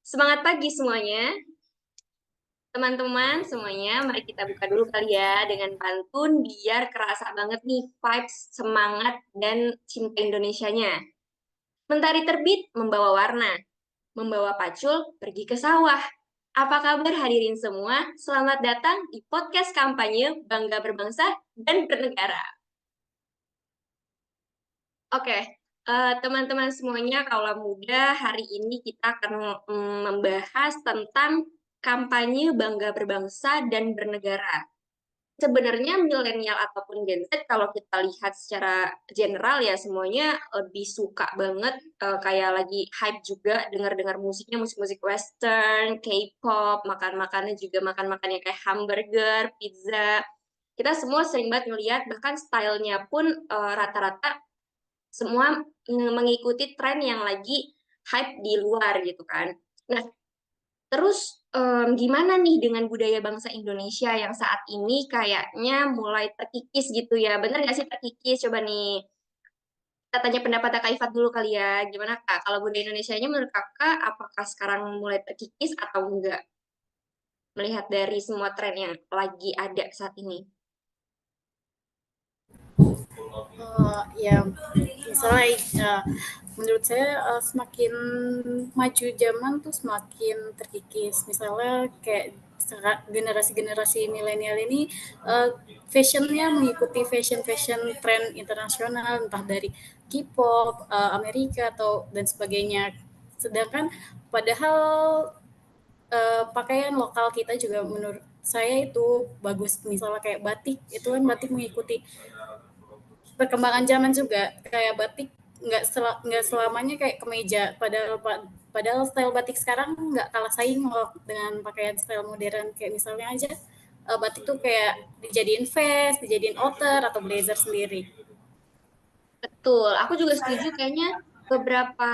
Semangat pagi semuanya. Teman-teman semuanya, mari kita buka dulu kali ya dengan pantun biar kerasa banget nih vibes, semangat, dan cinta Indonesianya. Mentari terbit membawa warna, membawa pacul pergi ke sawah. Apa kabar hadirin semua? Selamat datang di podcast kampanye Bangga Berbangsa dan Bernegara. Oke, teman-teman semuanya, kaulah muda, hari ini kita akan membahas tentang kampanye Bangga Berbangsa dan Bernegara. Sebenarnya milenial ataupun Gen Z kalau kita lihat secara general ya semuanya lebih suka banget kayak lagi hype juga dengar-dengar musiknya musik-musik western, K-pop, makan-makannya juga makan-makannya kayak hamburger, pizza. Kita semua sering banget ngeliat bahkan stylenya pun rata-rata semua mengikuti tren yang lagi hype di luar gitu kan. Nah, terus gimana nih dengan budaya bangsa Indonesia yang saat ini kayaknya mulai terkikis gitu ya? Bener nggak sih terkikis? Coba nih kita tanya pendapat Kak Ifat dulu kali ya. Gimana Kak? Kalau budaya Indonesia-nya menurut Kakak apakah sekarang mulai terkikis atau enggak? Melihat dari semua tren yang lagi ada saat ini. Ya misalnya menurut saya semakin maju zaman tuh semakin terkikis. Misalnya kayak generasi-generasi milenial ini fashionnya mengikuti fashion tren internasional, entah dari K-pop, Amerika atau dan sebagainya. Sedangkan padahal pakaian lokal kita juga menurut saya itu bagus. Misalnya kayak batik, itu kan batik mengikuti perkembangan zaman juga. Kayak batik nggak selamanya kayak kemeja, padahal style batik sekarang nggak kalah saing loh dengan pakaian style modern. Kayak misalnya aja batik tuh kayak dijadiin vest, dijadiin outer atau blazer sendiri. Betul, aku juga setuju kayaknya beberapa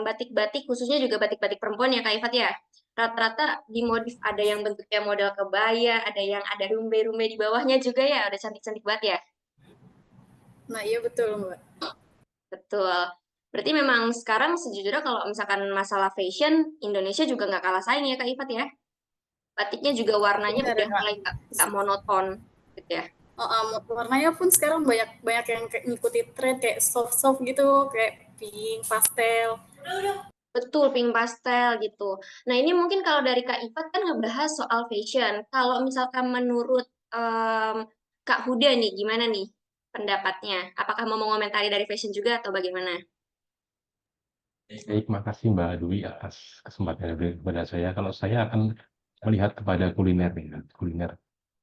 batik-batik khususnya juga batik-batik perempuan ya Kak Ifat ya. Rata-rata dimodif ada yang bentuknya model kebaya, ada yang ada rumbe-rumbe di bawahnya juga ya, udah cantik-cantik banget ya. Nah iya betul Mbak. Betul. Berarti memang sekarang sejujurnya kalau misalkan masalah fashion, Indonesia juga nggak kalah saing ya Kak Ifat ya. Batiknya juga warnanya Benar udah Kak. mulai nggak monoton gitu ya. Warnanya pun sekarang banyak banyak yang kayak ngikutin tren kayak soft gitu, kayak pink, pastel. Betul, pink pastel gitu. Nah, ini mungkin kalau dari Kak Ifat kan ngebahas soal fashion. Kalau misalkan menurut em, Kak Huda nih, gimana nih pendapatnya? Apakah mau mengomentari dari fashion juga atau bagaimana? Baik, makasih Mbak Dwi atas kesempatan yang diberikan kepada saya. Kalau saya akan melihat kepada kuliner nih, kuliner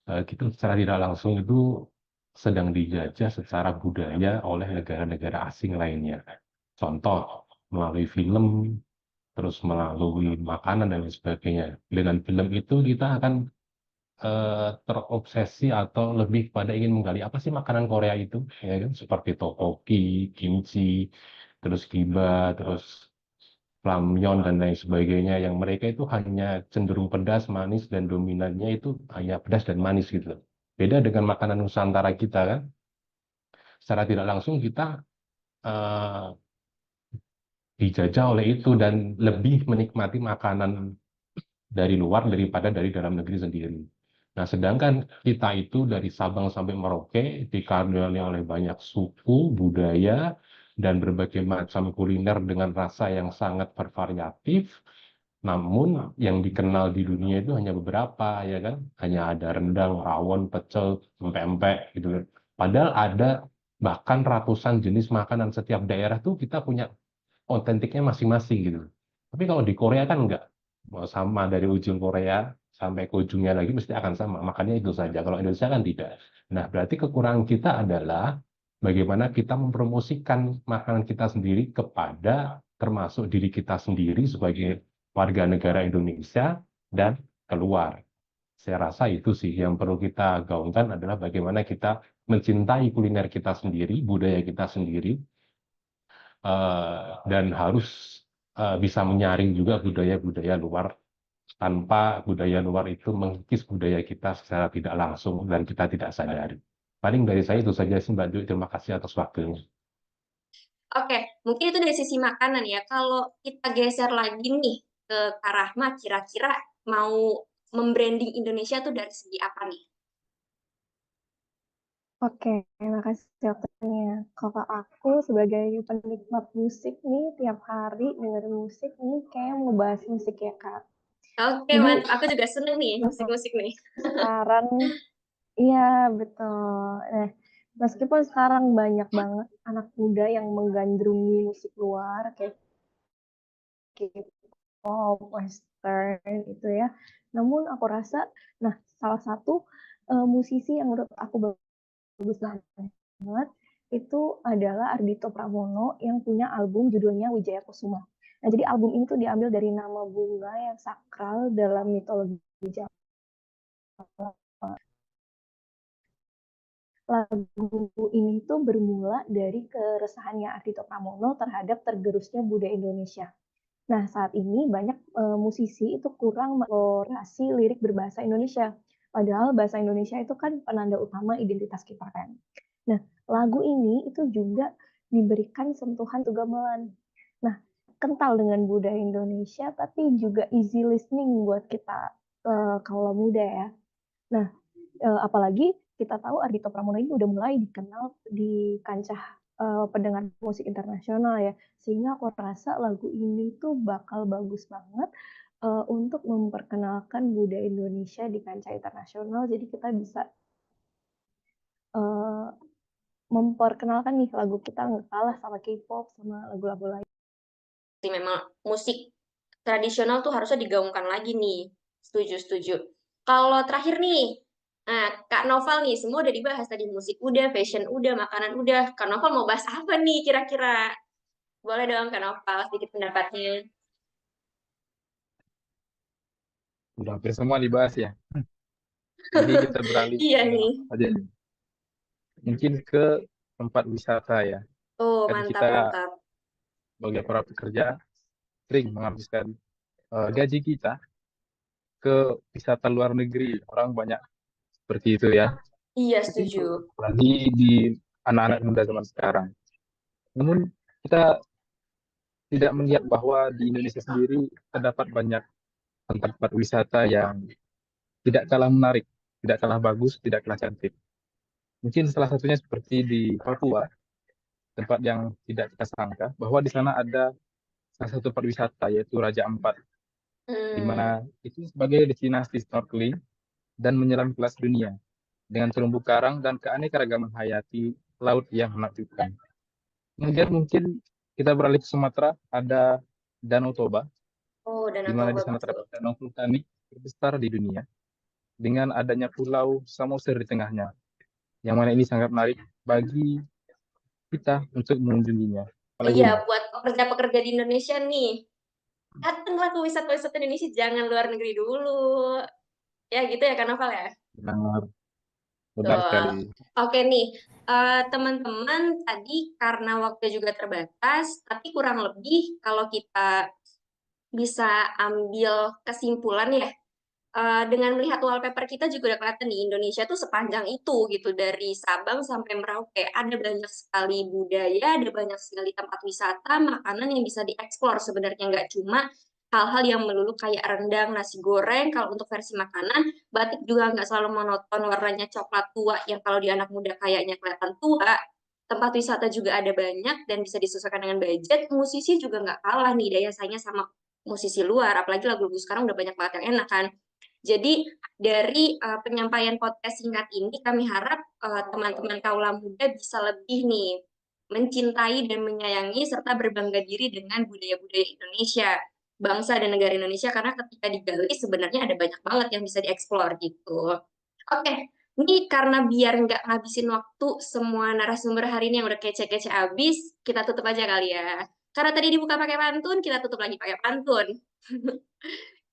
kita secara tidak langsung itu sedang dijajah secara budaya oleh negara-negara asing lainnya. Contoh melalui film, terus melalui makanan dan lain sebagainya. Dengan film itu kita akan terobsesi atau lebih pada ingin menggali apa sih makanan Korea itu, ya kan? Seperti tteokbokki, kimchi, terus kimbap, terus ramyeon dan lain sebagainya yang mereka itu hanya cenderung pedas, manis dan dominannya itu hanya pedas dan manis gitu. Beda dengan makanan Nusantara kita kan, secara tidak langsung kita eh, dijajah oleh itu dan lebih menikmati makanan dari luar daripada dari dalam negeri sendiri. Nah, sedangkan kita itu dari Sabang sampai Merauke dikelilingi oleh banyak suku, budaya, dan berbagai macam kuliner dengan rasa yang sangat bervariatif. Namun yang dikenal di dunia itu hanya beberapa, ya kan? Hanya ada rendang, rawon, pecel, empek-empek gitu kan. Padahal ada bahkan ratusan jenis makanan setiap daerah tuh kita punya otentiknya masing-masing gitu. Tapi kalau di Korea kan enggak. Mau sama dari ujung Korea sampai ke ujungnya lagi mesti akan sama. Makanya itu saja. Kalau Indonesia kan tidak. Nah, berarti kekurangan kita adalah bagaimana kita mempromosikan makanan kita sendiri kepada termasuk diri kita sendiri sebagai warga negara Indonesia dan keluar. Saya rasa itu sih yang perlu kita gaungkan adalah bagaimana kita mencintai kuliner kita sendiri, budaya kita sendiri, dan harus bisa menyaring juga budaya-budaya luar tanpa budaya luar itu mengikis budaya kita secara tidak langsung dan kita tidak sadari. Paling dari saya itu saja sih Mbak Dwi. Terima kasih atas waktunya. Oke, mungkin itu dari sisi makanan ya. Kalau kita geser lagi nih ke Kak Rahma, kira-kira mau membranding Indonesia tuh dari segi apa nih? Oke, makasih waktunya. Kalau aku sebagai penikmat musik nih, tiap hari dengerin musik nih, kayak mau bahas musik ya, Kak. Oke, Jadi mantap. Aku juga seneng nih musik-musik nih. sekarang, iya betul. Meskipun sekarang banyak banget anak muda yang menggandrungi musik luar, kayak K-pop, western itu ya. Namun aku rasa, nah salah satu musisi yang menurut aku bagus banget itu adalah Ardhito Pramono yang punya album judulnya Wijaya Kusuma. Nah, jadi album ini tuh diambil dari nama bunga yang sakral dalam mitologi Jawa. Lagu ini tuh bermula dari keresahannya Ardhito Pramono terhadap tergerusnya budaya Indonesia. Nah, saat ini banyak musisi itu kurang mengeksplorasi lirik berbahasa Indonesia. Padahal bahasa Indonesia itu kan penanda utama identitas kita kan. Nah, lagu ini itu juga diberikan sentuhan gamelan. Nah, kental dengan budaya Indonesia, tapi juga easy listening buat kita kaula muda ya. Nah, apalagi kita tahu Ardhito Pramono ini udah mulai dikenal di kancah pendengar musik internasional ya, sehingga aku rasa lagu ini tuh bakal bagus banget untuk memperkenalkan budaya Indonesia di kancah internasional. Jadi kita bisa uh, memperkenalkan nih lagu kita nggak kalah sama K-pop sama lagu-lagu lain. Memang musik tradisional tuh harusnya digaungkan lagi nih. Setuju. Kalau terakhir nih, nah, Kak Noval nih, semua udah dibahas tadi, musik udah, fashion udah, makanan udah. Kak Noval mau bahas apa nih kira-kira? Boleh dong Kak Noval, sedikit pendapatnya. Udah hampir semua dibahas ya. Jadi kita beralih Iya ke nih. apa aja nih? Mungkin ke tempat wisata ya. Oh, Kan mantap. kita sebagai para pekerja sering menghabiskan gaji kita ke wisata luar negeri. Orang banyak seperti itu ya. Iya, setuju. Apalagi di anak-anak muda zaman sekarang. Namun kita tidak melihat bahwa di Indonesia sendiri terdapat banyak tempat-tempat wisata yang tidak kalah menarik, tidak kalah bagus, tidak kalah cantik. Mungkin salah satunya seperti di Papua, tempat yang tidak kita sangka, bahwa di sana ada salah satu tempat wisata yaitu Raja Ampat, di mana itu sebagai destinasi snorkeling dan menyelam kelas dunia dengan terumbu karang dan keanekaragaman hayati laut yang menakjubkan. Kemudian mungkin kita beralih ke Sumatera, ada Danau Toba, Oh, di Danau mana Toba di sana betul. terdapat danau vulkanik terbesar di dunia, dengan adanya Pulau Samosir di tengahnya, yang mana ini sangat menarik bagi kita untuk mengunjunginya. Apalagi Iya, nih, buat pekerja-pekerja di Indonesia nih, datanglah ke wisata-wisata Indonesia, jangan luar negeri dulu. Ya gitu ya Kak Noval ya? benar, benar Tuh. sekali. Oke nih, teman-teman tadi karena waktu juga terbatas, tapi kurang lebih kalau kita bisa ambil kesimpulan ya, dengan melihat wallpaper kita juga udah kelihatan nih Indonesia tuh sepanjang itu gitu, dari Sabang sampai Merauke. Ada banyak sekali budaya, ada banyak sekali tempat wisata, makanan yang bisa dieksplor sebenarnya, nggak cuma hal-hal yang melulu kayak rendang, nasi goreng. Kalau untuk versi makanan, batik juga nggak selalu monoton, warnanya coklat tua yang kalau di anak muda kayaknya kelihatan tua. Tempat wisata juga ada banyak dan bisa disesuaikan dengan budget. Musisi juga nggak kalah nih daya saingnya sama musisi luar, apalagi lagu-lagu sekarang udah banyak banget yang enak kan. Jadi dari penyampaian podcast singkat ini kami harap teman-teman kaula muda bisa lebih nih mencintai dan menyayangi serta berbangga diri dengan budaya-budaya Indonesia, bangsa dan negara Indonesia, karena ketika digali sebenarnya ada banyak banget yang bisa dieksplor gitu. Oke, ini karena biar nggak ngabisin waktu semua narasumber hari ini yang udah kece-kece abis, kita tutup aja kali ya. Karena tadi dibuka pakai pantun, kita tutup lagi pakai pantun.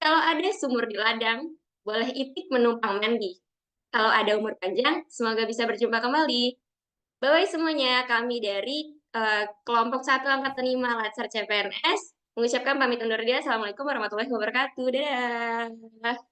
Kalau ada sumur di ladang, boleh itik menumpang mandi. Kalau ada umur panjang, semoga bisa berjumpa kembali. Bye-bye semuanya, kami dari kelompok 1 Angkatan 5 Latsar CPNS mengucapkan pamit undur diri. Assalamualaikum warahmatullahi wabarakatuh. Dadah.